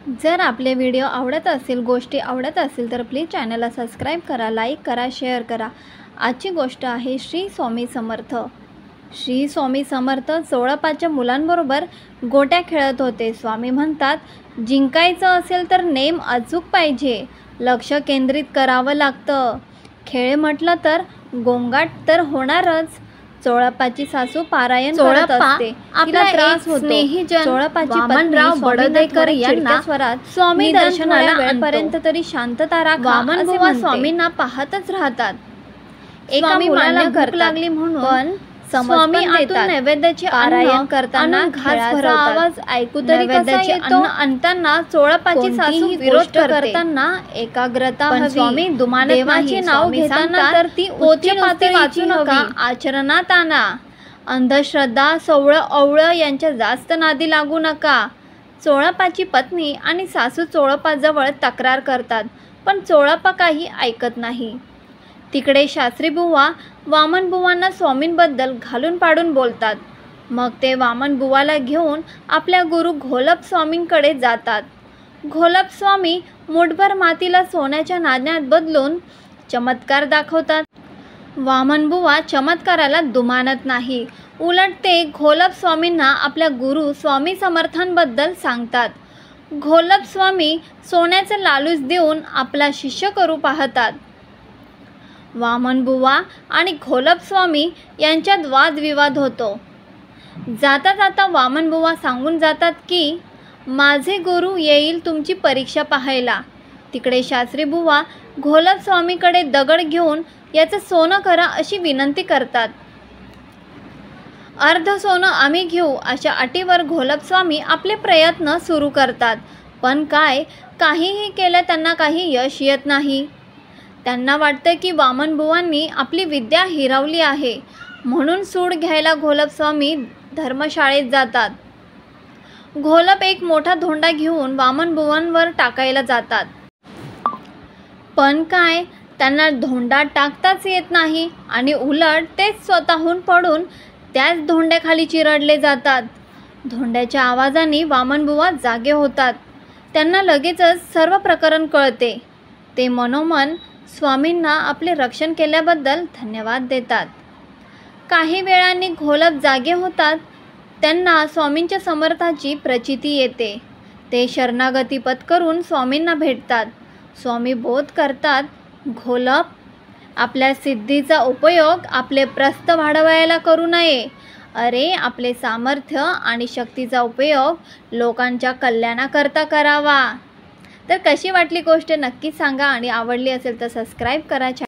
जर आपले व्हिडिओ आवडत असेल, गोष्टी आवडत असेल तर प्लीज चॅनलला सबस्क्राईब करा, लाईक करा, शेअर करा। आजची गोष्ट आहे श्री स्वामी समर्थ। श्री स्वामी समर्थ चोळपाच्या मुलांबरोबर गोट्या खेळत होते। स्वामी म्हणतात, जिंकायचं असेल तर नेम अचूक पाहिजे, लक्ष केंद्रित करावं लागतं। खेळ म्हटलं तर गोंगाट तर होणारच। चोळपाची सासू पारायण करत असते, तिला त्रास होतो। चोळपाची वामनराव बडोदेकर यांना स्वामी दर्शनाला वेळपर्यंत तरी शांतता राखा असे म्हणते। स्वामींना पाहतच राहतात। एका मुलाला भूक लागली म्हणून स्वामी आतून नैवेद्याचे पारायण करताना घासाचा आवाज ऐकू तरी कसा येतो। आणताना चोळपाची सासू विरोध करताना एकाग्रता हवी। स्वामी देवाचे नाव घेताना तर ती पोथी वाचू नका, आचरणात आणा। अंधश्रद्धा, सवळं अवळं यांच्या जास्त नादी लागू नका। चोळपाची पत्नी आणि सासू चोळपाजवळ तक्रार करतात, पण चोळपा काही ऐकत नाही। तिकडे शास्त्री बुवा वामन बुवांना स्वामींबद्दल घालून पाडून बोलतात। मग ते वामन बुवाला घेऊन आपल्या गुरु घोलप स्वामींकडे जातात। घोलप स्वामी मुठभर मातीला सोन्याच्या नाण्यात बदलून चमत्कार दाखवतात। वामन बुवा चमत्काराला दुमानत नाही, उलट ते घोलप स्वामींना आपल्या गुरु स्वामी समर्थांबद्दल सांगतात। घोलप स्वामी सोन्याचं लालूच देऊन आपला शिष्य करू पाहतात। वामन बुवा आणि घोलप स्वामी यांच्यात वादविवाद होतो। जाता जाता वामन बुवा सांगून जातात की माझे गुरु येईल तुमची परीक्षा पाहायला। तिकडे शास्त्री बुवा घोलप स्वामीकडे दगड घेऊन याचं सोनं करा अशी विनंती करतात। अर्ध सोनं आम्ही घेऊ अशा अटीवर घोलप स्वामी आपले प्रयत्न सुरू करतात, पण काहीही केलं त्यांना काही यश येत नाही। त्यांना वाटतं की वामन बुवांनी आपली विद्या हिरावली आहे, म्हणून सूड घ्यायला घोलप स्वामी धर्मशाळेत जातात। घोलप एक मोठा धोंडा घेऊन वामन बुवांवर टाकायला जातात, पण त्यांना धोंडा टाकताच येत नाही आणि उलट तेच स्वतःहून पडून त्याच धोंड्याखाली चिरडले जातात। धोंड्याच्या आवाजाने वामन बुवा जागे होतात। त्यांना लगेचच सर्व प्रकरण कळते। ते मनोमन स्वामींना आपले रक्षण केल्याबद्दल धन्यवाद देतात। काही वेळांनी घोलप जागे होतात। त्यांना स्वामींच्या समर्थाची प्रचिती येते। ते शरणागती पत्करून स्वामींना भेटतात। स्वामी बोध करतात, घोलप, आपल्या सिद्धीचा उपयोग आपले प्रस्थ वाढवायला करू नये। अरे, आपले सामर्थ्य आणि शक्तीचा उपयोग लोकांच्या कल्याणाकरता करावा। तर कशी वाटली गोष्ट नक्की सांगा आणि आवडली असेल तर सबस्क्राईब करा।